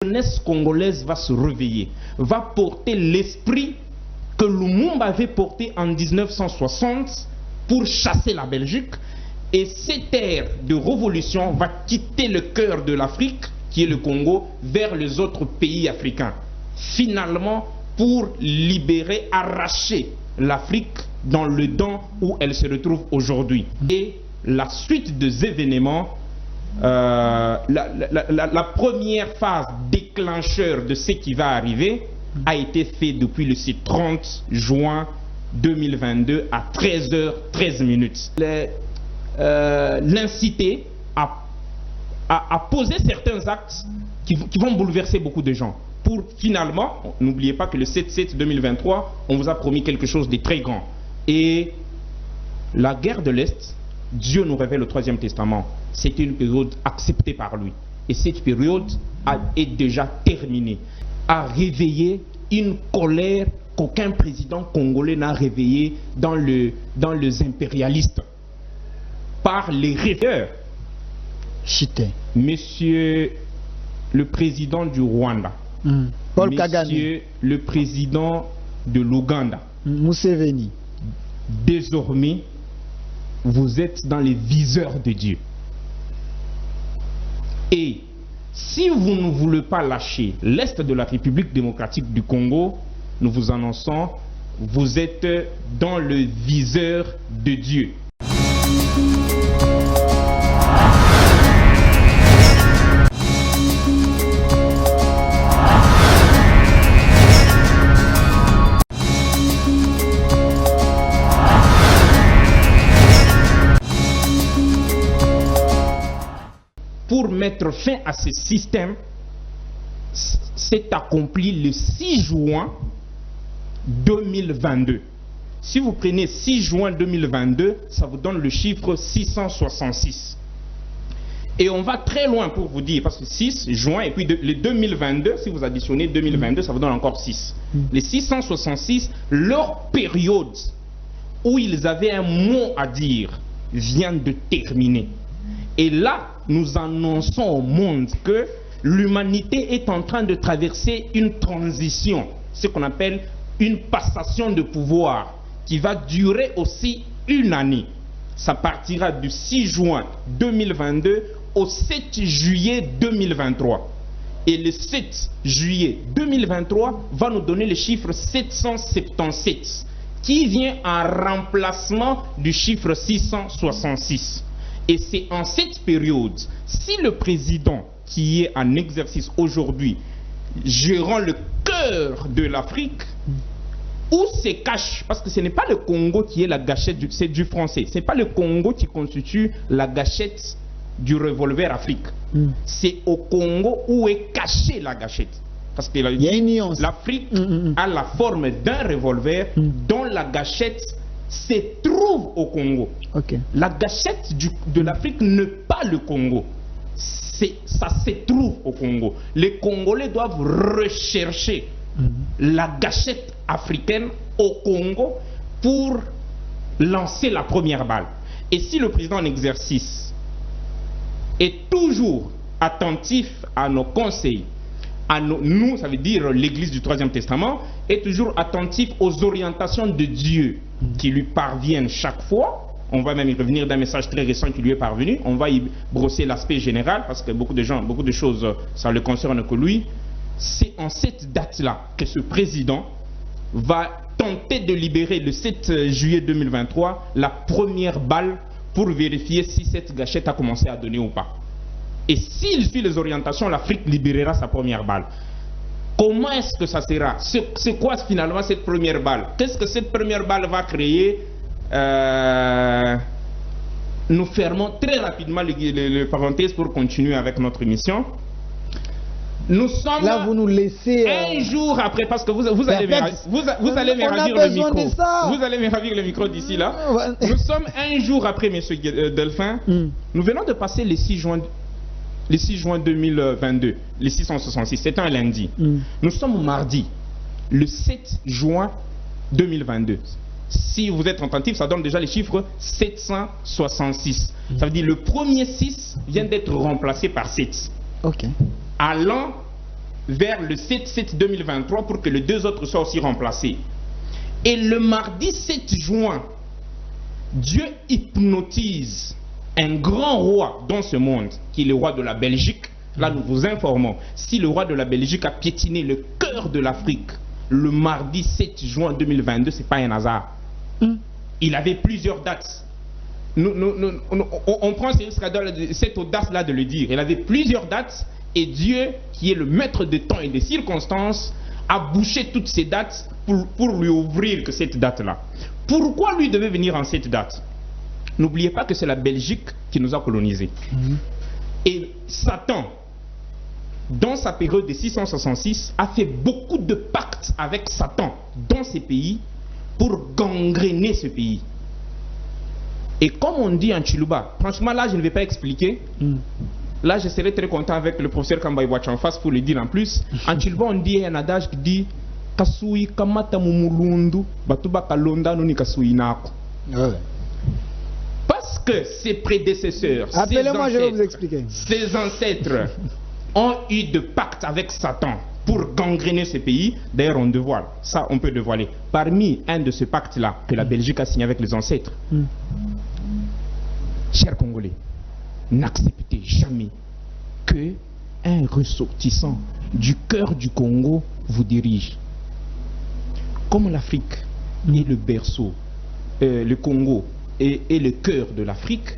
La jeunesse congolaise va se réveiller, va porter l'esprit que Lumumba avait porté en 1960 pour chasser la Belgique. Et cette ère de révolution va quitter le cœur de l'Afrique, qui est le Congo, vers les autres pays africains. Finalement, pour libérer, arracher l'Afrique dans le dent où elle se retrouve aujourd'hui. Et la suite des événements, la première phase déclencheur de ce qui va arriver a été fait depuis le 30 juin 2022 à 13h13. L'inciter à poser certains actes qui vont bouleverser beaucoup de gens. Pour finalement, n'oubliez pas que le 7/7/2023, on vous a promis quelque chose de très grand. Et la guerre de l'Est, Dieu nous révèle au Troisième Testament, c'était une période acceptée par lui. Et cette période est déjà terminée. A réveillé une colère qu'aucun président congolais n'a réveillée dans les impérialistes. Par les rêveurs. Monsieur le président du Rwanda, Paul Kagame, monsieur le président de l'Ouganda, Museveni, désormais, vous êtes dans les viseurs de Dieu. Et si vous ne voulez pas lâcher l'Est de la République démocratique du Congo, nous vous annonçons, vous êtes dans le viseur de Dieu. Pour mettre fin à ce système, c'est accompli le 6 juin 2022. Si vous prenez 6 juin 2022, ça vous donne le chiffre 666. Et on va très loin pour vous dire, parce que 6 juin, et puis le 2022, si vous additionnez 2022, ça vous donne encore 6. Les 666, leur période où ils avaient un mot à dire vient de terminer. Et là, nous annonçons au monde que l'humanité est en train de traverser une transition, ce qu'on appelle une passation de pouvoir, qui va durer aussi une année. Ça partira du 6 juin 2022 au 7 juillet 2023. Et le 7 juillet 2023 va nous donner le chiffre 777, qui vient en remplacement du chiffre 666. Et c'est en cette période, si le président qui est en exercice aujourd'hui, gérant le cœur de l'Afrique, où se cache, parce que ce n'est pas le Congo qui est la gâchette, c'est du français, ce n'est pas le Congo qui constitue la gâchette du revolver Afrique. C'est au Congo où est cachée la gâchette. Parce que l'Afrique a la forme d'un revolver dont la gâchette se trouve au Congo. La gâchette de l'Afrique n'est pas le Congo. Ça se trouve au Congo. Les Congolais doivent rechercher la gâchette africaine au Congo pour lancer la première balle. Et si le président en exercice est toujours attentif à nos conseils, nous, ça veut dire l'Église du Troisième Testament, est toujours attentif aux orientations de Dieu qui lui parviennent chaque fois. On va même y revenir d'un message très récent qui lui est parvenu. On va y brosser l'aspect général parce que beaucoup de gens, beaucoup de choses, ça ne le concerne que lui. C'est en cette date-là que ce président va tenter de libérer le 7 juillet 2023 la première balle pour vérifier si cette gâchette a commencé à donner ou pas. Et s'il suit les orientations, l'Afrique libérera sa première balle. Comment est-ce que ça sera? C'est quoi finalement cette première balle? Qu'est-ce que cette première balle va créer? Nous fermons très rapidement les parenthèses pour continuer avec notre émission. Nous sommes là, vous nous laissez un jour après, parce que vous allez me ravir le micro. Vous allez me ravir le micro d'ici là. Nous sommes un jour après, monsieur Delphin. Nous venons de passer le 6 juin 2022, les 666, c'est un lundi. Nous sommes mardi, le 7 juin 2022. Si vous êtes attentif, ça donne déjà les chiffres 766. Ça veut dire le premier 6 vient d'être remplacé par 7. Allant vers le 7-7-2023 pour que les deux autres soient aussi remplacés. Et le mardi 7 juin, Dieu hypnotise un grand roi dans ce monde, qui est le roi de la Belgique. Là, nous vous informons, si le roi de la Belgique a piétiné le cœur de l'Afrique le mardi 7 juin 2022, ce n'est pas un hasard. Il avait plusieurs dates. On prend cette audace-là de le dire. Il avait plusieurs dates et Dieu, qui est le maître de temps et des circonstances, a bouché toutes ces dates pour lui ouvrir que cette date-là. Pourquoi lui devait venir en cette date? N'oubliez pas que c'est la Belgique qui nous a colonisés. Et Satan, dans sa période de 666, a fait beaucoup de pactes avec Satan dans ces pays pour gangréner ce pays. Et comme on dit en Chiluba, franchement là je ne vais pas expliquer. Là je serai très content avec le professeur Kambaï Watch en face pour le dire en plus. En Chiluba on dit un adage qui dit Kasui kamata mumulundu batuba kalonda noni kasui nako. Parce que ses prédécesseurs, appelez-moi, je vais vous expliquer. Ses ancêtres ont eu de pactes avec Satan pour gangréner ce pays. D'ailleurs, on dévoile. Ça, on peut dévoiler. Parmi un de ces pactes-là que la Belgique a signé avec les ancêtres, chers Congolais, n'acceptez jamais que un ressortissant du cœur du Congo vous dirige. Comme l'Afrique est le berceau, le Congo est le cœur de l'Afrique,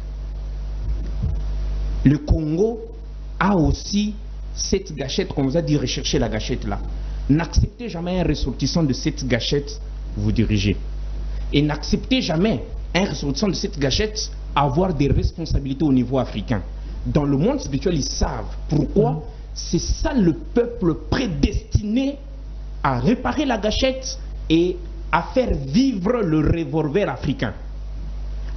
le Congo a aussi cette gâchette, qu'on vous a dit, recherchez la gâchette là. N'acceptez jamais un ressortissant de cette gâchette vous diriger. Et n'acceptez jamais un ressortissant de cette gâchette avoir des responsabilités au niveau africain. Dans le monde spirituel, ils savent pourquoi. C'est ça le peuple prédestiné à réparer la gâchette et à faire vivre le revolver africain.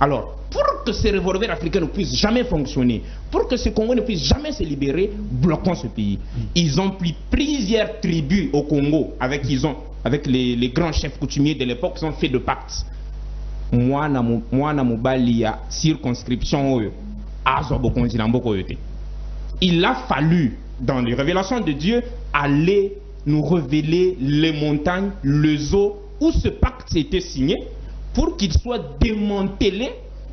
Alors, pour que ce revolver africain ne puisse jamais fonctionner, pour que ce Congo ne puisse jamais se libérer, bloquons ce pays. Ils ont pris plusieurs tribus au Congo avec les grands chefs coutumiers de l'époque, ils ont fait de pactes. Moi, na mubalia circonscription, il a fallu, dans les révélations de Dieu, aller nous révéler les montagnes, les eaux où ce pacte était signé, pour qu'il soit démantelé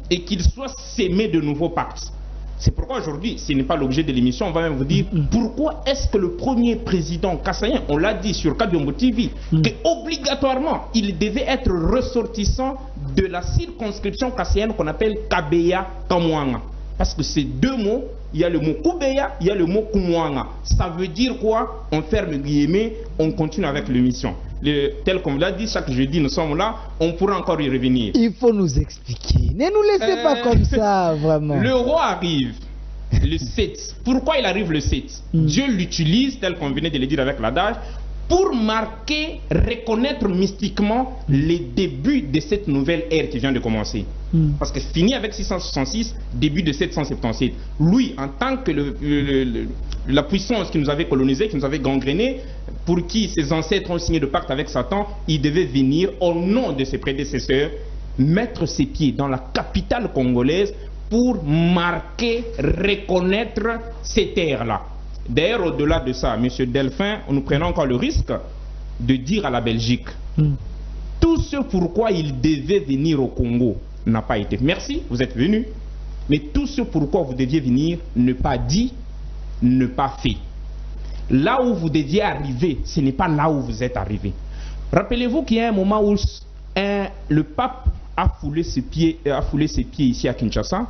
et qu'il soit sémé de nouveaux pactes. C'est pourquoi aujourd'hui, ce n'est pas l'objet de l'émission, on va même vous dire pourquoi est-ce que le premier président kassaïen, on l'a dit sur Kabyombo TV, qu'obligatoirement il devait être ressortissant de la circonscription kassaïenne qu'on appelle Kabeya Kamwanga. Parce que ces deux mots, il y a le mot Kubeya, il y a le mot Kumwanga. Ça veut dire quoi? On ferme guillemets, on continue avec l'émission. Tel qu'on l'a dit, chaque jeudi nous sommes là, on pourra encore y revenir. Il faut nous expliquer. Ne nous laissez pas comme ça, vraiment. Le roi arrive le 7. Pourquoi il arrive le 7? Dieu l'utilise, tel qu'on venait de le dire avec l'adage, pour marquer, reconnaître mystiquement les débuts de cette nouvelle ère qui vient de commencer. Parce que fini avec 666, début de 777. Lui, en tant que la puissance qui nous avait colonisé, qui nous avait gangréné, pour qui ses ancêtres ont signé de pacte avec Satan, il devait venir au nom de ses prédécesseurs, mettre ses pieds dans la capitale congolaise pour marquer, reconnaître ces terres-là. D'ailleurs, au-delà de ça, M. Delphin, nous prenons encore le risque de dire à la Belgique, tout ce pourquoi il devait venir au Congo n'a pas été. Merci, vous êtes venu. Mais tout ce pourquoi vous deviez venir, ne pas dit, ne pas fait. Là où vous deviez arriver, ce n'est pas là où vous êtes arrivé. Rappelez-vous qu'il y a un moment où le pape a foulé ses pieds ici à Kinshasa.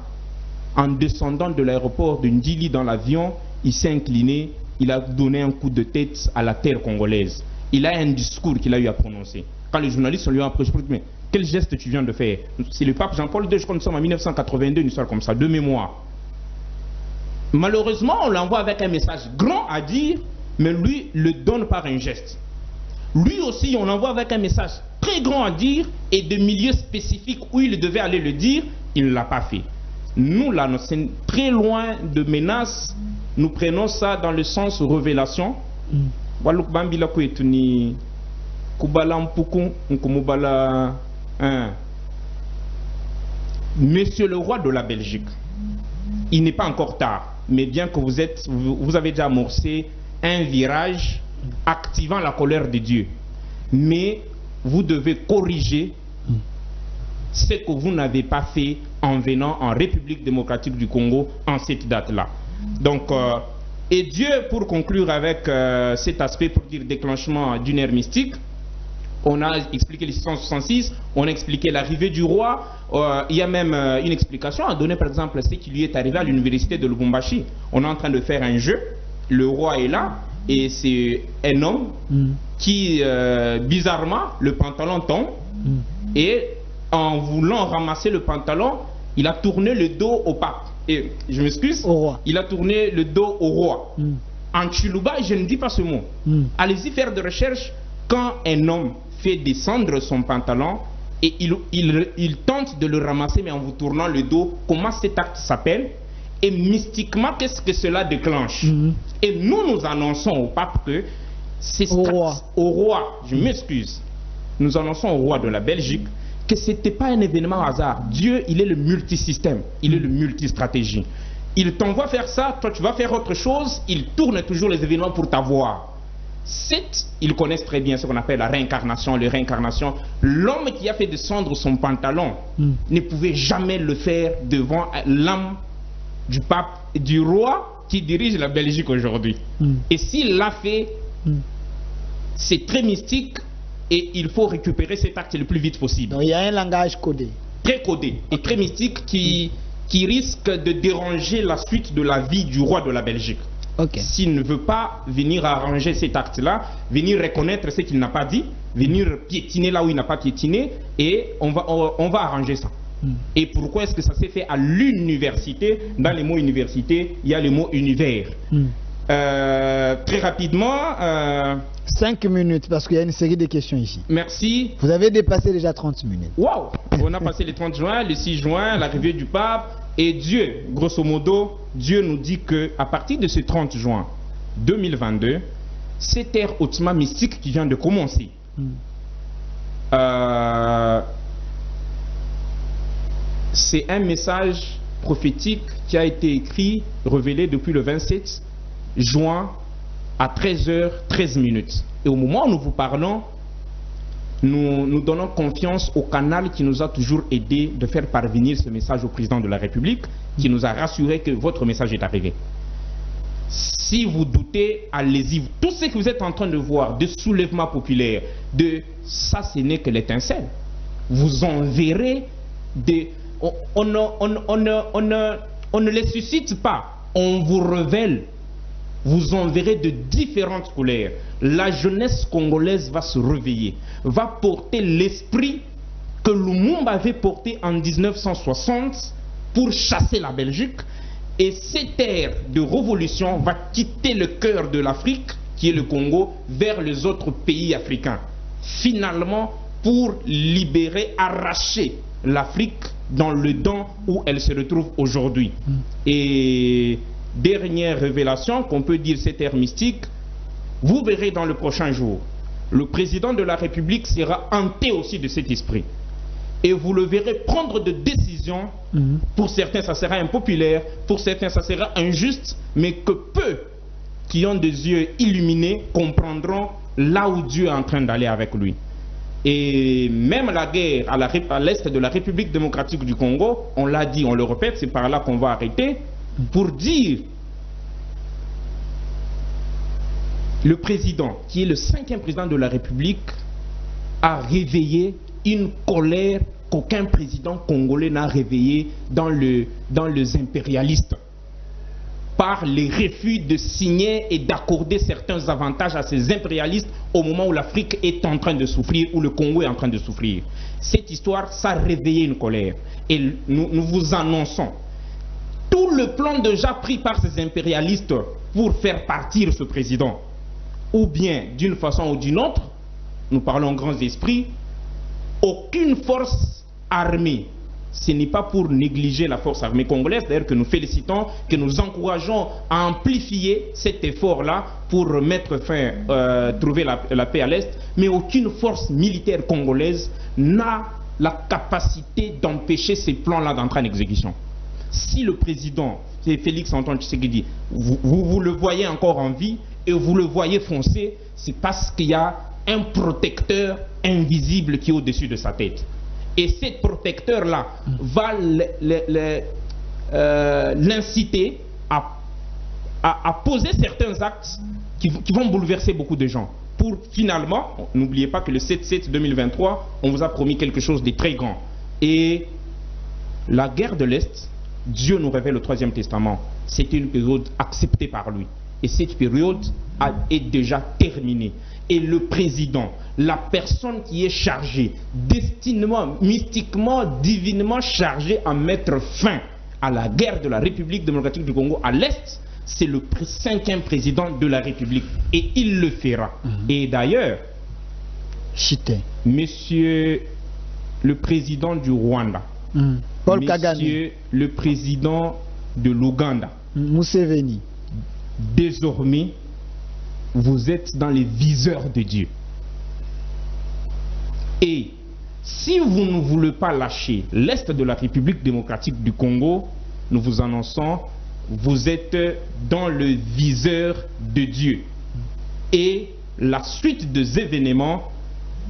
En descendant de l'aéroport de Ndili dans l'avion, il s'est incliné, il a donné un coup de tête à la terre congolaise. Il a un discours qu'il a eu à prononcer. Quand les journalistes lui ont approché, mais quel geste tu viens de faire? C'est le pape Jean-Paul II, je crois que nous sommes en 1982, une histoire comme ça, de mémoire. Malheureusement, on l'envoie avec un message grand à dire, mais lui le donne par un geste. Lui aussi, on l'envoie avec un message très grand à dire et de milieux spécifiques où il devait aller le dire, il ne l'a pas fait. Nous, là, c'est très loin de menaces. Nous prenons ça dans le sens révélation. Monsieur le roi de la Belgique, il n'est pas encore tard, mais bien que vous avez déjà amorcé un virage activant la colère de Dieu. Mais vous devez corriger ce que vous n'avez pas fait en venant en République démocratique du Congo en cette date-là. Donc, et Dieu, pour conclure avec cet aspect, pour dire déclenchement d'une ère mystique, on a expliqué les 666, on a expliqué l'arrivée du roi, il y a même une explication à donner, par exemple, ce qui lui est arrivé à l'université de Lubumbashi. On est en train de faire un jeu, le roi est là, et c'est un homme qui, bizarrement, le pantalon tombe, et en voulant ramasser le pantalon, il a tourné le dos au pape. Et je m'excuse, il a tourné le dos au roi. En Chiluba, je ne dis pas ce mot. Allez-y faire des recherches. Quand un homme fait descendre son pantalon et il tente de le ramasser, mais en vous tournant le dos, comment cet acte s'appelle? Et mystiquement, qu'est-ce que cela déclenche? Et nous annonçons au pape que c'est au roi, je m'excuse, nous annonçons au roi de la Belgique que ce n'était pas un événement hasard. Dieu, il est le multisystème, il est le multistratégie. Il t'envoie faire ça, toi tu vas faire autre chose, il tourne toujours les événements pour t'avoir. Ils connaissent très bien ce qu'on appelle la réincarnation, les réincarnations. L'homme qui a fait descendre son pantalon ne pouvait jamais le faire devant l'âme du pape, du roi qui dirige la Belgique aujourd'hui. Et s'il l'a fait, c'est très mystique et il faut récupérer cet acte le plus vite possible. Donc il y a un langage codé. Très codé et très mystique qui risque de déranger la suite de la vie du roi de la Belgique. S'il ne veut pas venir arranger cet acte-là, venir reconnaître ce qu'il n'a pas dit, venir piétiner là où il n'a pas piétiné, et on va arranger ça. Et pourquoi est-ce que ça s'est fait à l'université? Dans les mots université, il y a le mot univers. Très rapidement... 5 minutes, parce qu'il y a une série de questions ici. Merci. Vous avez dépassé déjà 30 minutes. Waouh! On a passé les 30 juin, le 6 juin, l'arrivée du pape. Et Dieu, grosso modo, Dieu nous dit qu'à partir de ce 30 juin 2022, cette ère hautement mystique qui vient de commencer, c'est un message prophétique qui a été écrit, révélé depuis le 27 juin à 13h13. Et au moment où nous vous parlons, nous donnons confiance au canal qui nous a toujours aidé de faire parvenir ce message au président de la République, qui nous a rassuré que votre message est arrivé. Si vous doutez, allez-y. Tout ce que vous êtes en train de voir, de soulèvement populaire, ça, ce n'est que l'étincelle. Vous en verrez on ne les suscite pas, on vous révèle. Vous en verrez de différentes couleurs. La jeunesse congolaise va se réveiller, va porter l'esprit que Lumumba avait porté en 1960 pour chasser la Belgique. Et cette ère de révolution va quitter le cœur de l'Afrique, qui est le Congo, vers les autres pays africains. Finalement, pour libérer, arracher l'Afrique dans le dent où elle se retrouve aujourd'hui. Et dernière révélation qu'on peut dire cette ère mystique, vous verrez dans le prochain jour, le président de la République sera hanté aussi de cet esprit. Et vous le verrez prendre des décisions, pour certains ça sera impopulaire, pour certains ça sera injuste, mais que peu qui ont des yeux illuminés comprendront là où Dieu est en train d'aller avec lui. Et même la guerre à l'est de la République démocratique du Congo, on l'a dit, on le répète, c'est par là qu'on va arrêter, pour dire le président, qui est le 5e président de la République, a réveillé une colère qu'aucun président congolais n'a réveillée dans les impérialistes, par les refus de signer et d'accorder certains avantages à ces impérialistes au moment où l'Afrique est en train de souffrir, où le Congo est en train de souffrir. Cette histoire, ça a réveillé une colère. Et nous vous annonçons tout le plan déjà pris par ces impérialistes pour faire partir ce président, ou bien d'une façon ou d'une autre, nous parlons grands esprits, aucune force armée, ce n'est pas pour négliger la force armée congolaise, d'ailleurs que nous félicitons, que nous encourageons à amplifier cet effort-là pour mettre fin, trouver la paix à l'Est, mais aucune force militaire congolaise n'a la capacité d'empêcher ces plans-là d'entrer en exécution. Si le président, c'est Félix Antoine Tshisekedi, vous le voyez encore en vie, et vous le voyez foncer, c'est parce qu'il y a un protecteur invisible qui est au-dessus de sa tête. Et ce protecteur-là va l'inciter à poser certains actes qui vont bouleverser beaucoup de gens. Pour finalement, n'oubliez pas que le 7/7/2023, on vous a promis quelque chose de très grand. Et la guerre de l'Est, Dieu nous révèle au 3e testament, c'était une période acceptée par lui. Et cette période est déjà terminée. Et le président, la personne qui est chargée, destinément, mystiquement, divinement chargée à mettre fin à la guerre de la République démocratique du Congo à l'Est, c'est le 5e président de la République. Et il le fera. Et d'ailleurs, monsieur le président du Rwanda, Paul Kagame, monsieur le président de l'Ouganda, Museveni, désormais, vous êtes dans les viseurs de Dieu. Et si vous ne voulez pas lâcher l'Est de la République démocratique du Congo, nous vous annonçons, vous êtes dans le viseur de Dieu. Et la suite des événements,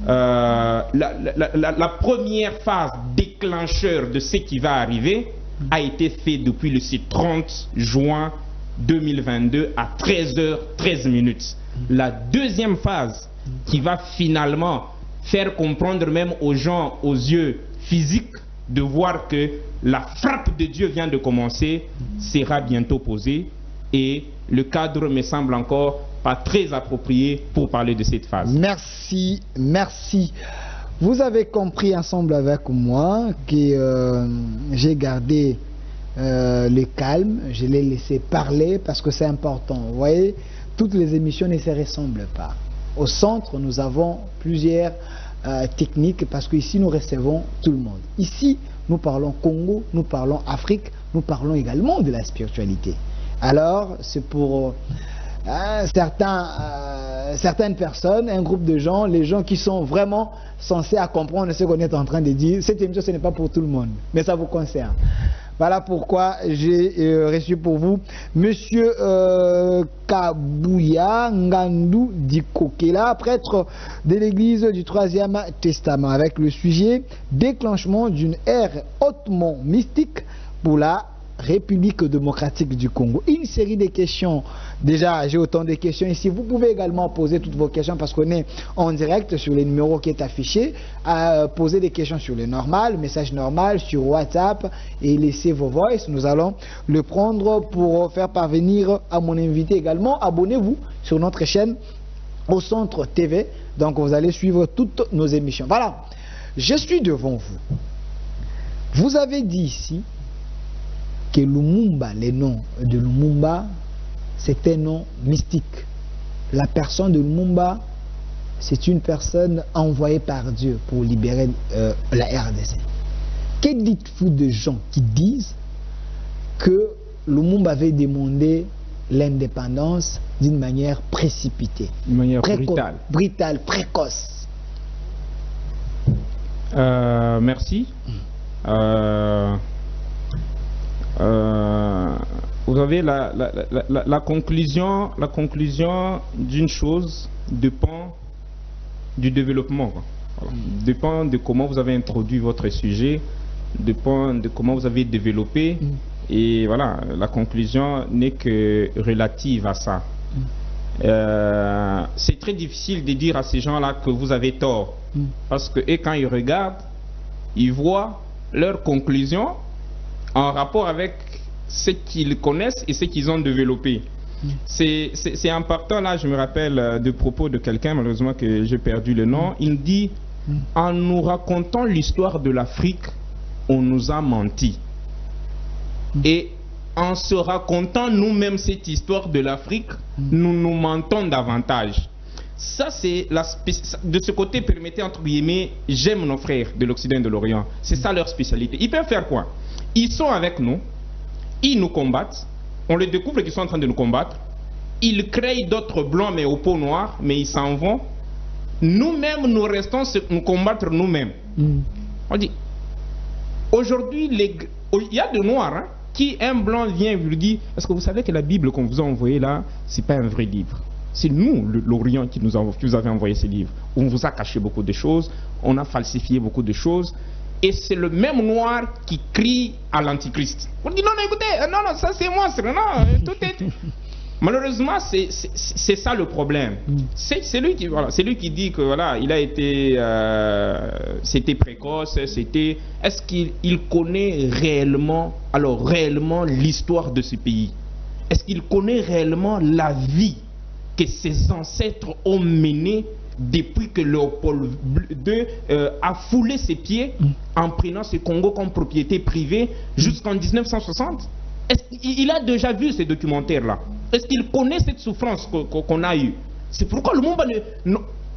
la première phase déclencheur de ce qui va arriver a été faite depuis le 30 juin 2022 à 13h13. La deuxième phase qui va finalement faire comprendre même aux gens, aux yeux physiques, de voir que la frappe de Dieu vient de commencer, sera bientôt posée. Et le cadre me semble encore pas très approprié pour parler de cette phase. Merci, merci. Vous avez compris ensemble avec moi que j'ai gardé le calme, je l'ai laissé parler parce que c'est important. Vous voyez, toutes les émissions ne se ressemblent pas. Au centre, nous avons plusieurs techniques parce qu'ici, nous recevons tout le monde. Ici, nous parlons Congo, nous parlons Afrique, nous parlons également de la spiritualité. Alors, c'est pour certaines personnes, un groupe de gens, les gens qui sont vraiment censés à comprendre ce qu'on est en train de dire. Cette émission, ce n'est pas pour tout le monde, mais ça vous concerne. Voilà pourquoi j'ai reçu pour vous Monsieur Kabouya Ngandou Dikokela, prêtre de l'église du 3e Testament, avec le sujet déclenchement d'une ère hautement mystique pour la République démocratique du Congo. Une série de questions. Déjà, j'ai autant de questions ici. Vous pouvez également poser toutes vos questions parce qu'on est en direct sur les numéros qui est affiché. Poser des questions sur le normal, message normal, sur WhatsApp et laissez vos voix. Nous allons le prendre pour faire parvenir à mon invité également. Abonnez-vous sur notre chaîne Au Centre TV. Donc, vous allez suivre toutes nos émissions. Voilà. Je suis devant vous. Vous avez dit ici que Lumumba, le nom de Lumumba, c'est un nom mystique. La personne de Lumumba, c'est une personne envoyée par Dieu pour libérer la RDC. Que dites-vous de gens qui disent que Lumumba avait demandé l'indépendance d'une manière précipitée, d'une manière brutale, précoce? Merci. Vous avez la conclusion d'une chose dépend du développement. Voilà. Dépend de comment vous avez introduit votre sujet, dépend de comment vous avez développé. Et voilà, la conclusion n'est que relative à ça. C'est très difficile de dire à ces gens-là que vous avez tort. Parce que et quand ils regardent, ils voient leur conclusion en rapport avec ce qu'ils connaissent et ce qu'ils ont développé. C'est important, là je me rappelle de propos de quelqu'un, malheureusement que j'ai perdu le nom, il dit en nous racontant l'histoire de l'Afrique, on nous a menti. Et en se racontant nous-mêmes cette histoire de l'Afrique, nous nous mentons davantage. Ça c'est de ce côté, permettez entre guillemets, j'aime nos frères de l'Occident et de l'Orient. C'est ça leur spécialité. Ils peuvent faire quoi? Ils sont avec nous, ils nous combattent, on les découvre qu'ils sont en train de nous combattre, ils créent d'autres blancs mais au pot noir, mais ils s'en vont. Nous-mêmes, nous restons nous combattre nous-mêmes. On dit, aujourd'hui, il y a des noirs, qui un blanc vient et lui dit, est-ce que vous savez que la Bible qu'on vous a envoyée là, c'est pas un vrai livre? C'est nous, l'Orient, qui vous avez envoyé ces livres. On vous a caché beaucoup de choses, on a falsifié beaucoup de choses. Et c'est le même noir qui crie à l'antichrist. On dit non, non, écoutez, non, ça c'est moi, tout est... Malheureusement, c'est ça le problème. C'est lui qui dit que voilà, il a été, c'était précoce, c'était. Est-ce qu'il connaît réellement, l'histoire de ce pays? Est-ce qu'il connaît réellement la vie que ses ancêtres ont menée depuis que Léopold II a foulé ses pieds en prenant ce Congo comme propriété privée jusqu'en 1960? Il a déjà vu ces documentaires-là. Est-ce qu'il connaît cette souffrance qu'on a eue? C'est pourquoi le Lumumba,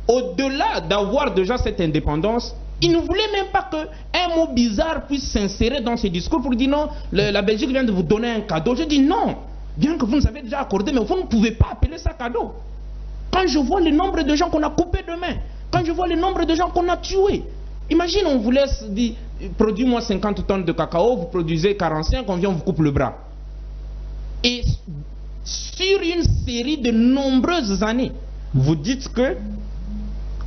au-delà d'avoir déjà cette indépendance, il ne voulait même pas qu'un mot bizarre puisse s'insérer dans ses discours pour dire non, la Belgique vient de vous donner un cadeau. Je dis non, bien que vous nous avez déjà accordé, mais vous ne pouvez pas appeler ça cadeau. Quand je vois le nombre de gens qu'on a coupés de main, quand je vois le nombre de gens qu'on a tués, imagine on vous laisse dire, produis-moi 50 tonnes de cacao, vous produisez 45, on vient, on vous coupe le bras. Et sur une série de nombreuses années, vous dites que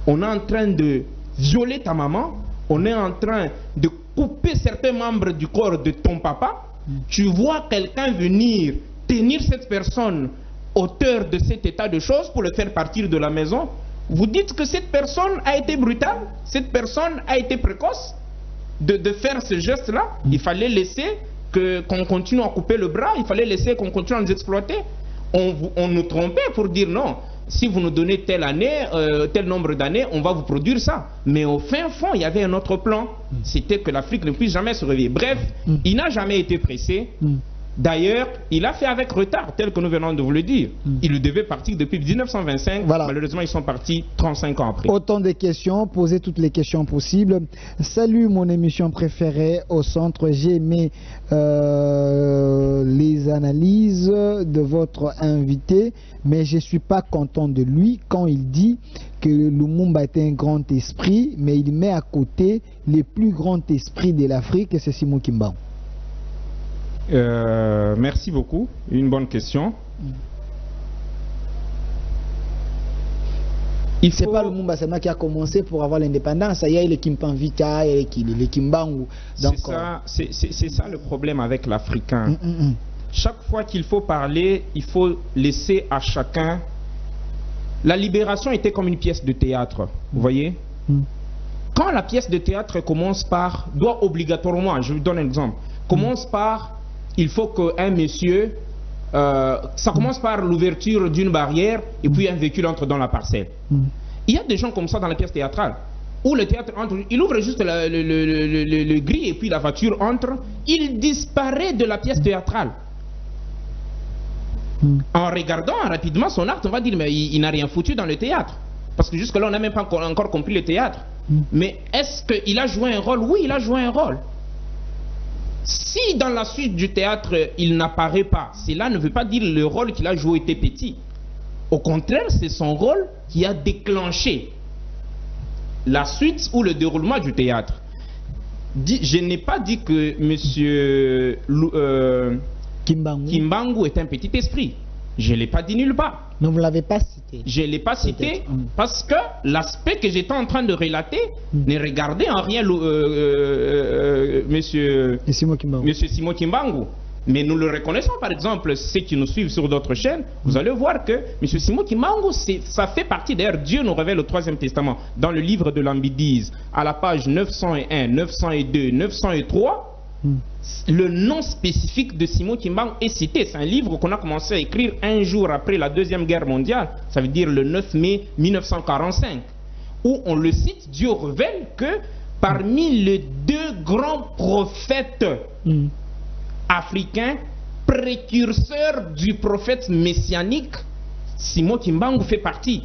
on est en train de violer ta maman, on est en train de couper certains membres du corps de ton papa, tu vois quelqu'un venir tenir cette personne auteur de cet état de choses pour le faire partir de la maison, vous dites que cette personne a été brutale, cette personne a été précoce de faire ce geste-là. Il fallait laisser qu'on continue à couper le bras, il fallait laisser qu'on continue à nous exploiter. On nous trompait pour dire non, si vous nous donnez telle année, tel nombre d'années, on va vous produire ça. Mais au fin fond, il y avait un autre plan, c'était que l'Afrique ne puisse jamais se réveiller. Bref, il n'a jamais été pressé. D'ailleurs, il a fait avec retard, tel que nous venons de vous le dire. Il devait partir depuis 1925. Voilà. Malheureusement, ils sont partis 35 ans après. Autant de questions, posez toutes les questions possibles. Salut, mon émission préférée au centre. J'ai aimé les analyses de votre invité, mais je ne suis pas content de lui quand il dit que Lumumba était un grand esprit, mais il met à côté les plus grands esprits de l'Afrique, c'est Simon Kimbangu. Merci beaucoup. Une bonne question. C'est pas Lumumba seulement qui a commencé pour avoir l'indépendance. Il y a les Kimpanvita, il y a les Kimbangu. C'est ça le problème avec l'Africain. Chaque fois qu'il faut parler, il faut laisser à chacun. La libération était comme une pièce de théâtre. Vous voyez? Quand la pièce de théâtre commence par, doit obligatoirement, je vous donne un exemple, commence par il faut qu'un monsieur, ça commence par l'ouverture d'une barrière et puis un véhicule entre dans la parcelle. Il y a des gens comme ça dans la pièce théâtrale, où le théâtre entre, il ouvre juste le gris et puis la voiture entre, il disparaît de la pièce théâtrale. En regardant rapidement son acte, on va dire mais il n'a rien foutu dans le théâtre. Parce que jusque-là, on n'a même pas encore compris le théâtre. Mais est-ce qu'il a joué un rôle? Oui, il a joué un rôle. Si dans la suite du théâtre, il n'apparaît pas, cela ne veut pas dire que le rôle qu'il a joué était petit. Au contraire, c'est son rôle qui a déclenché la suite ou le déroulement du théâtre. Je n'ai pas dit que M. Kimbangu est un petit esprit. Je ne l'ai pas dit nulle part. Mais vous ne l'avez pas cité. Je ne l'ai pas cité parce que l'aspect que j'étais en train de relater ne regardait en rien Monsieur Simon Kimbangu. Mais nous le reconnaissons, par exemple, ceux qui nous suivent sur d'autres chaînes, vous allez voir que M. Simon Kimbangu, ça fait partie, d'ailleurs, Dieu nous révèle au Troisième Testament, dans le livre de l'Ambidise, à la page 901, 902, 903, le nom spécifique de Simon Kimbangu est cité. C'est un livre qu'on a commencé à écrire un jour après la Deuxième Guerre mondiale, ça veut dire le 9 mai 1945, où on le cite, Dieu révèle que parmi les deux grands prophètes africains, précurseurs du prophète messianique, Simon Kimbangu fait partie.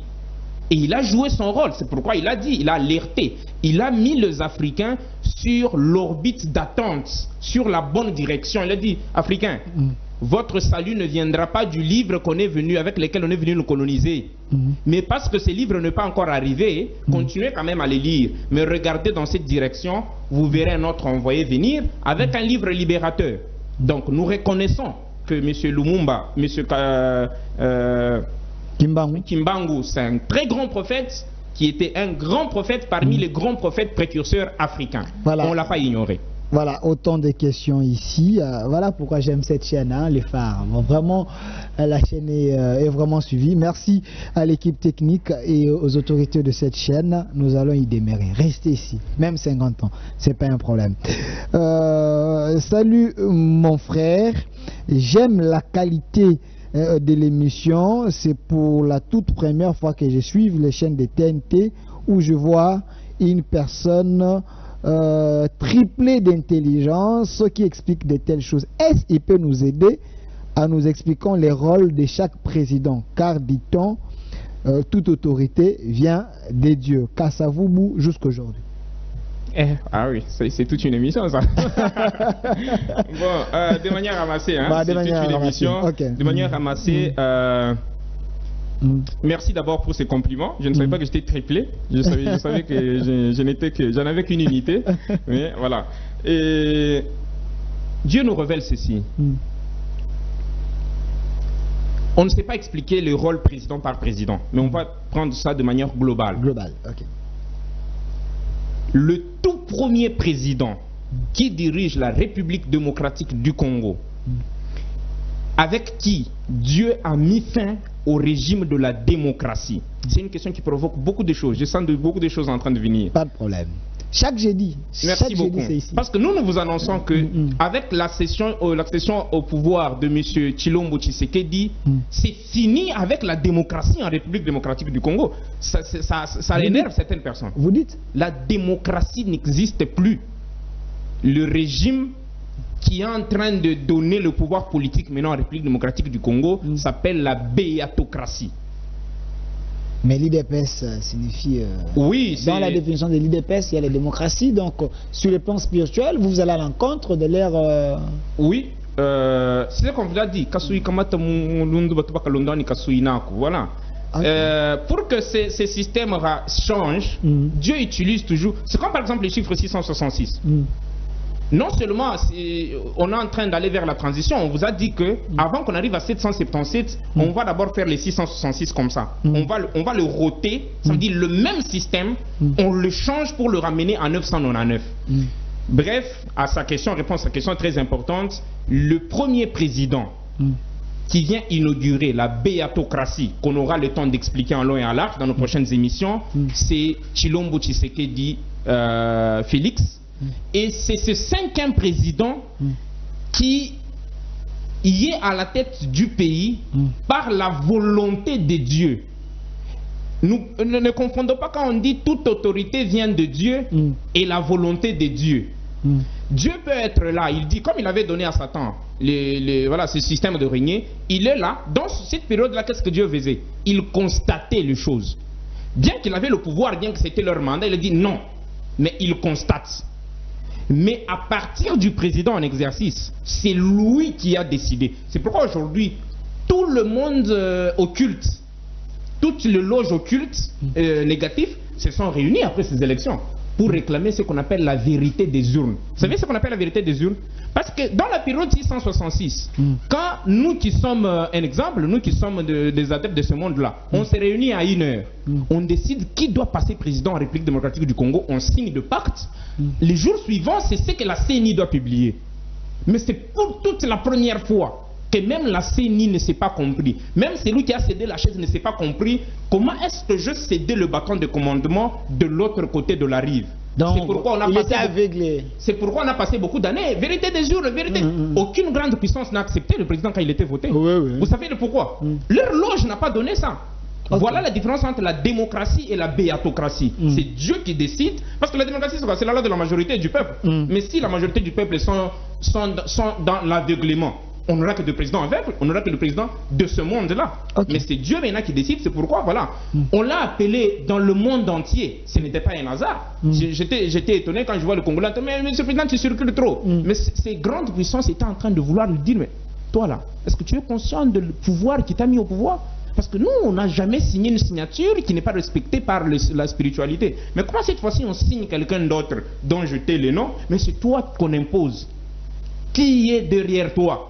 Et il a joué son rôle, c'est pourquoi il a dit, il a alerté, il a mis les Africains sur l'orbite d'attente, sur la bonne direction. Il a dit, Africains, votre salut ne viendra pas du livre qu'on est venu, avec lequel on est venu nous coloniser. Mais parce que ces livres n'est pas encore arrivé, continuez quand même à les lire. Mais regardez dans cette direction, vous verrez un autre envoyé venir avec un livre libérateur. Donc nous reconnaissons que M. Lumumba, M. Kimbangu, c'est un très grand prophète qui était un grand prophète parmi les grands prophètes précurseurs africains. Voilà. On ne l'a pas ignoré. Voilà, autant de questions ici. Voilà pourquoi j'aime cette chaîne, hein, les phares. Bon, vraiment, la chaîne est vraiment suivie. Merci à l'équipe technique et aux autorités de cette chaîne. Nous allons y demeurer. Restez ici, même 50 ans, c'est pas un problème. Salut mon frère, j'aime la qualité de l'émission. C'est pour la toute première fois que je suis les chaînes de TNT où je vois une personne triplé d'intelligence, ce qui explique de telles choses. Est-ce qu'il peut nous aider à nous expliquant les rôles de chaque président? Car, dit-on, toute autorité vient des dieux. Kasavubu jusqu'aujourd'hui. Ah oui, c'est toute une émission, ça. Bon, de manière ramassée, hein, c'est toute une émission. Okay. De manière ramassée, merci d'abord pour ces compliments. Je ne savais pas que j'étais triplé. Je savais que j'en avais qu'une unité. Mais voilà. Et Dieu nous révèle ceci. On ne sait pas expliquer le rôle président par président, mais on va prendre ça de manière globale. Ok. Le tout premier président qui dirige la République démocratique du Congo, avec qui Dieu a mis fin au régime de la démocratie. C'est une question qui provoque beaucoup de choses. Je sens beaucoup de choses en train de venir. Pas de problème. Chaque jeudi. Merci beaucoup. Ici. Parce que nous vous annonçons que avec l'accession au pouvoir de M. Tshilombo Tshisekedi, c'est fini avec la démocratie en République démocratique du Congo. Ça énerve certaines personnes. Vous dites? La démocratie n'existe plus. Le régime qui est en train de donner le pouvoir politique maintenant en République démocratique du Congo s'appelle la béatocratie. Mais l'IDPS signifie... oui, dans la définition de l'IDPS, il y a la démocratie. Donc, sur le plan spirituel, vous allez à l'encontre de l'ère... Oui, c'est ce qu'on vous a dit. Voilà. Okay. Pour que ces systèmes changent, Dieu utilise toujours... C'est comme par exemple le chiffre 666. Non seulement on est en train d'aller vers la transition, on vous a dit que avant qu'on arrive à 777, on va d'abord faire les 666 comme ça. On va le roter, ça veut dire le même système, on le change pour le ramener à 999. Bref, à sa question, réponse à sa question très importante, le premier président qui vient inaugurer la béatocratie, qu'on aura le temps d'expliquer en long et en large dans nos prochaines émissions, c'est Tshilombo Tshisekedi Félix. Et c'est ce 5e président qui y est à la tête du pays par la volonté de Dieu. Nous ne confondons pas quand on dit toute autorité vient de Dieu et la volonté de Dieu. Dieu peut être là, il dit, comme il avait donné à Satan voilà, ce système de régner, il est là. Dans cette période-là, qu'est-ce que Dieu faisait? Il constatait les choses. Bien qu'il avait le pouvoir, bien que c'était leur mandat, il a dit non. Mais il constate. Mais à partir du président en exercice, c'est lui qui a décidé. C'est pourquoi aujourd'hui, tout le monde occulte, toutes les loges occultes négatives se sont réunies après ces élections pour réclamer ce qu'on appelle la vérité des urnes. Vous savez ce qu'on appelle la vérité des urnes? Parce que dans la période 666, quand nous qui sommes un exemple, nous qui sommes des adeptes de ce monde-là, on s'est réunis à 1 heure. On décide qui doit passer président en République démocratique du Congo, on signe le pacte. Les jours suivants, c'est ce que la CENI doit publier. Mais c'est pour toute la première fois que même la CENI ne s'est pas compris. Même celui qui a cédé la chaise ne s'est pas compris. Comment est-ce que je cédais le bâton de commandement de l'autre côté de la rive? C'est pourquoi on a passé beaucoup d'années. Vérité des urnes, vérité. Aucune grande puissance n'a accepté le président quand il était voté. Vous savez le pourquoi? Leur loge n'a pas donné ça. Voilà la différence entre la démocratie et la béatocratie. C'est Dieu qui décide. Parce que la démocratie, c'est la loi de la majorité du peuple. Mais si la majorité du peuple sont dans l'aveuglement, on n'aura que des présidents aveugles, on n'aura que le président de ce monde-là. Mais c'est Dieu maintenant qui décide, c'est pourquoi, voilà. On l'a appelé dans le monde entier, ce n'était pas un hasard. J'étais étonné quand je vois le Congolais, mais monsieur le président, tu circules trop. Mais ces grandes puissances étaient en train de vouloir lui dire, mais toi là, est-ce que tu es conscient du pouvoir qui t'a mis au pouvoir? Parce que nous, on n'a jamais signé une signature qui n'est pas respectée par la spiritualité. Mais comment cette fois-ci on signe quelqu'un d'autre dont je t'ai le nom, mais c'est toi qu'on impose? Qui est derrière toi?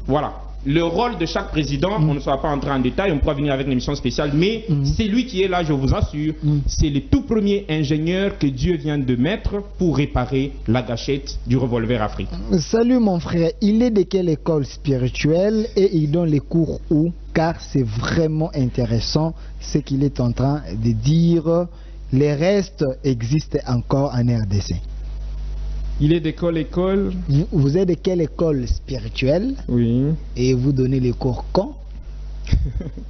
Voilà. le rôle de chaque président, on ne sera pas entré en détail, on pourra venir avec une émission spéciale, mais c'est lui qui est là, je vous assure. C'est le tout premier ingénieur que Dieu vient de mettre pour réparer la gâchette du revolver Afrique. Salut mon frère, il est de quelle école spirituelle et il donne les cours où? Car c'est vraiment intéressant ce qu'il est en train de dire. Les restes existent encore en RDC. Il est d'école. Vous êtes de quelle école spirituelle? Oui. Et vous donnez les cours quand?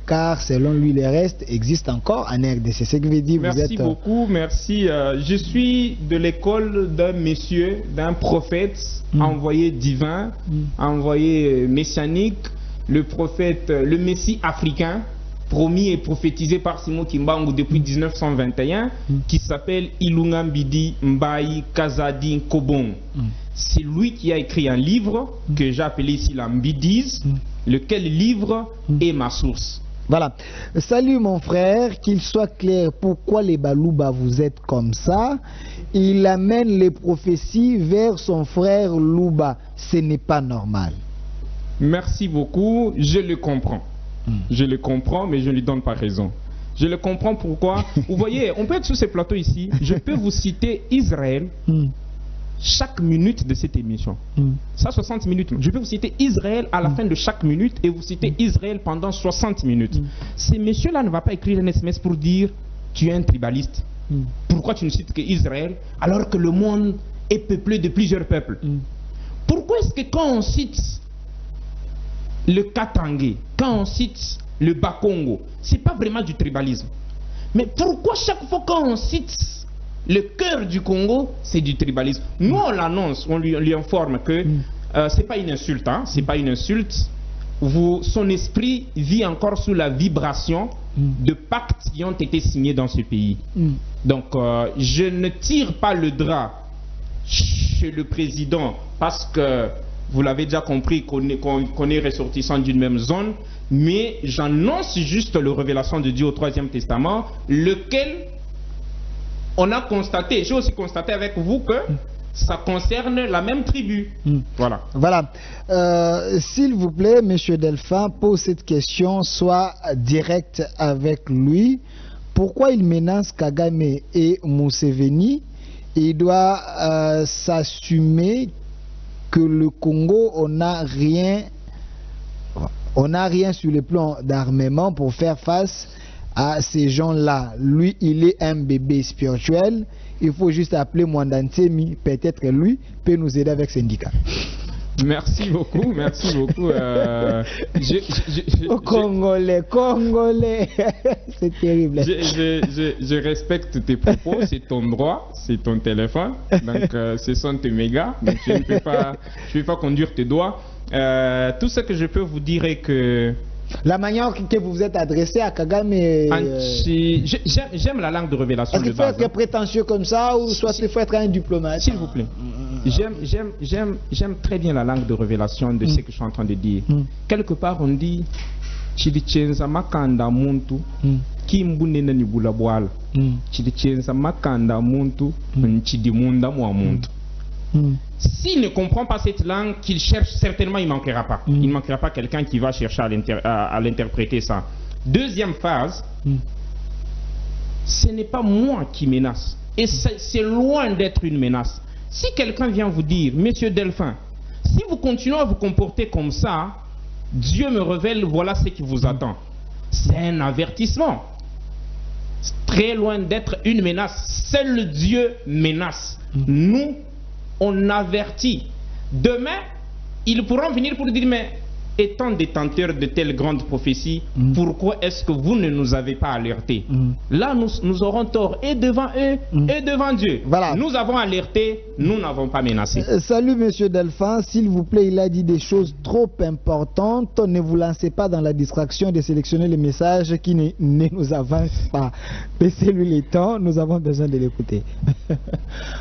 Car selon lui, les restes existent encore en RDC. C'est ce que veut dire. Merci beaucoup, merci. Je suis de l'école d'un monsieur, d'un prophète envoyé divin, envoyé messianique, le prophète, le Messie africain, promis et prophétisé par Simon Kimbangu depuis 1921, qui s'appelle Ilungambidi Mbaye Kazadi Kobong. C'est lui qui a écrit un livre que j'ai appelé ici la Mbidise, lequel livre est ma source. Voilà. Salut mon frère, qu'il soit clair pourquoi les Balouba vous êtes comme ça. Il amène les prophéties vers son frère Louba. Ce n'est pas normal. Merci beaucoup, je le comprends. Je le comprends, mais je ne lui donne pas raison. Je le comprends pourquoi. Vous voyez, on peut être sur ce plateau ici. Je peux vous citer Israël chaque minute de cette émission. Ça, 60 minutes. Je peux vous citer Israël à la fin de chaque minute et vous citer Israël pendant 60 minutes. Ce monsieur-là ne va pas écrire un SMS pour dire tu es un tribaliste. Pourquoi tu ne cites que Israël alors que le monde est peuplé de plusieurs peuples? Pourquoi est-ce que quand on cite le Katangé, quand on cite le Bakongo, c'est pas vraiment du tribalisme? Mais pourquoi chaque fois quand on cite le cœur du Congo, c'est du tribalisme? Nous on l'annonce, on lui informe que c'est pas une insulte, hein, c'est pas une insulte. Son esprit vit encore sous la vibration de pactes qui ont été signés dans ce pays. Donc je ne tire pas le drap chez le président parce que vous l'avez déjà compris qu'on est ressortissant d'une même zone, mais j'annonce juste la révélation de Dieu au Troisième Testament, lequel on a constaté, j'ai aussi constaté avec vous que ça concerne la même tribu. Voilà. Voilà. S'il vous plaît, Monsieur Delphin, pose cette question, soit direct avec lui. Pourquoi il menace Kagame et Museveni? Il doit s'assumer que le Congo, on n'a rien sur le plan d'armement pour faire face à ces gens-là. Lui, il est un bébé spirituel. Il faut juste appeler Mwandantemi. Peut-être lui peut nous aider avec syndicat. Merci beaucoup, merci beaucoup. Congolais, c'est terrible. Je respecte tes propos, c'est ton droit, c'est ton téléphone, donc ce sont tes mégas, donc je ne peux pas conduire tes doigts. Tout ce que je peux vous dire est que la manière que vous vous êtes adressé à Kagame... J'aime la langue de révélation. Est-ce qu'il faut être prétentieux comme ça ou soit il faut être un diplomate? S'il vous plaît. J'aime très bien la langue de révélation de ce que je suis en train de dire. Quelque part on dit Chidichenza makanda muntu kimbunena ni bulabwala. Chidichenza makanda muntu nchidimunda mwa muntu. S'il ne comprend pas cette langue qu'il cherche, certainement il ne manquera pas. Il ne manquera pas quelqu'un qui va chercher à l'interpréter ça. Deuxième phase, ce n'est pas moi qui menace. Et c'est loin d'être une menace. Si quelqu'un vient vous dire, Monsieur Delphin, si vous continuez à vous comporter comme ça, Dieu me révèle, voilà ce qui vous attend. C'est un avertissement. Très loin d'être une menace. Seul Dieu menace. Nous, on avertit. Demain, ils pourront venir pour dire, mais étant détenteurs de telles grandes prophéties, pourquoi est-ce que vous ne nous avez pas alertés? Là, nous aurons tort et devant eux et devant Dieu. Voilà. Nous avons alerté, nous n'avons pas menacé. Salut Monsieur Delphin, s'il vous plaît, il a dit des choses trop importantes. Ne vous lancez pas dans la distraction de sélectionner les messages qui ne nous avancent pas. Baissez-lui les temps, nous avons besoin de l'écouter.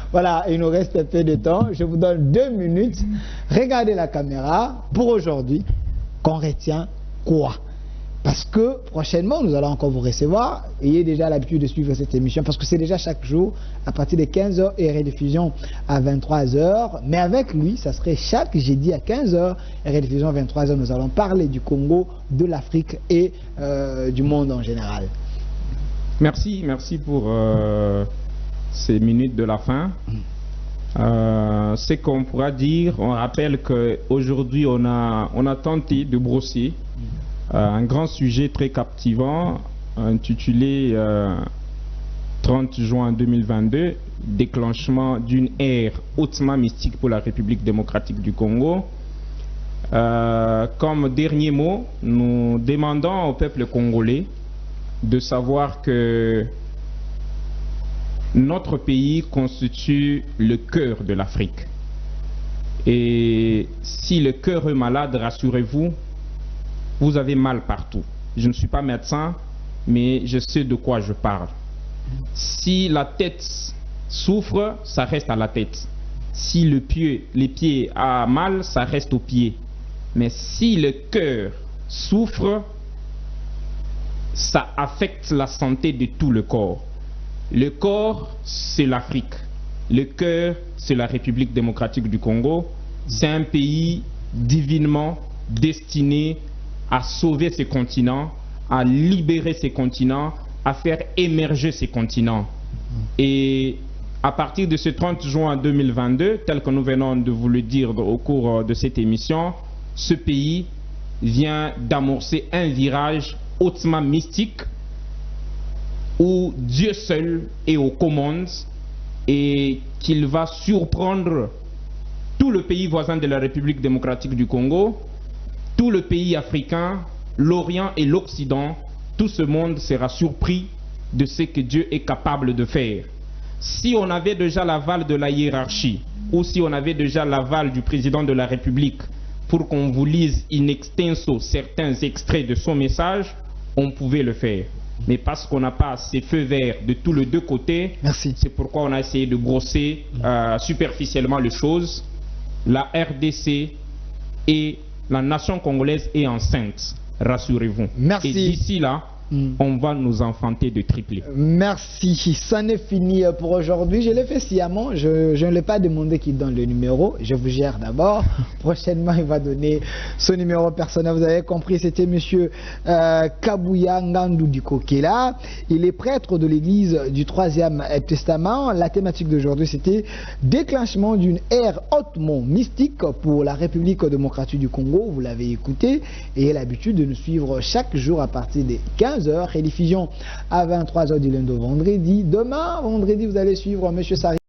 Voilà, il nous reste un peu de temps. Je vous donne 2 minutes. Regardez la caméra. Pour aujourd'hui, qu'on retient quoi? parce que prochainement, nous allons encore vous recevoir. Ayez déjà l'habitude de suivre cette émission parce que c'est déjà chaque jour à partir de 15h et rediffusion à 23h. Mais avec lui, ça serait chaque jeudi à 15h et rediffusion à 23h. Nous allons parler du Congo, de l'Afrique et du monde en général. Merci pour ces minutes de la fin. Ce qu'on pourra dire, on rappelle qu'aujourd'hui on a tenté de brosser un grand sujet très captivant intitulé 30 juin 2022, déclenchement d'une ère hautement mystique pour la République démocratique du Congo. Comme dernier mot, nous demandons au peuple congolais de savoir que notre pays constitue le cœur de l'Afrique. Et si le cœur est malade, rassurez-vous, vous avez mal partout. Je ne suis pas médecin, mais je sais de quoi je parle. Si la tête souffre, ça reste à la tête. Si les pieds a mal, ça reste aux pieds. Mais si le cœur souffre, ça affecte la santé de tout le corps. Le corps, c'est l'Afrique. Le cœur, c'est la République démocratique du Congo. C'est un pays divinement destiné à sauver ces continents, à libérer ces continents, à faire émerger ces continents. Et à partir de ce 30 juin 2022, tel que nous venons de vous le dire au cours de cette émission, ce pays vient d'amorcer un virage hautement mystique où Dieu seul est aux commandes et qu'il va surprendre tout le pays voisin de la République démocratique du Congo, tout le pays africain, l'Orient et l'Occident. Tout ce monde sera surpris de ce que Dieu est capable de faire. Si on avait déjà l'aval de la hiérarchie ou si on avait déjà l'aval du président de la République pour qu'on vous lise in extenso certains extraits de son message, on pouvait le faire. Mais parce qu'on n'a pas ces feux verts de tous les deux côtés, c'est pourquoi on a essayé de brosser superficiellement les choses. La RDC et la nation congolaise est enceinte, rassurez-vous. Merci. Et d'ici là, on va nous enfanter de triplés. Merci. Ça n'est fini pour aujourd'hui. Je l'ai fait sciemment. Je ne l'ai pas demandé qu'il donne le numéro. Je vous gère d'abord. Prochainement, il va donner son numéro personnel. Vous avez compris, c'était monsieur Kabuya Ngandou Dikokela. Il est prêtre de l'église du 3e Testament. La thématique d'aujourd'hui, c'était déclenchement d'une ère hautement mystique pour la République démocratique du Congo. Vous l'avez écouté. Et il a l'habitude de nous suivre chaque jour à partir des 15h, rediffusion à 23h du lundi au vendredi. Demain, vendredi, vous allez suivre M. Sari.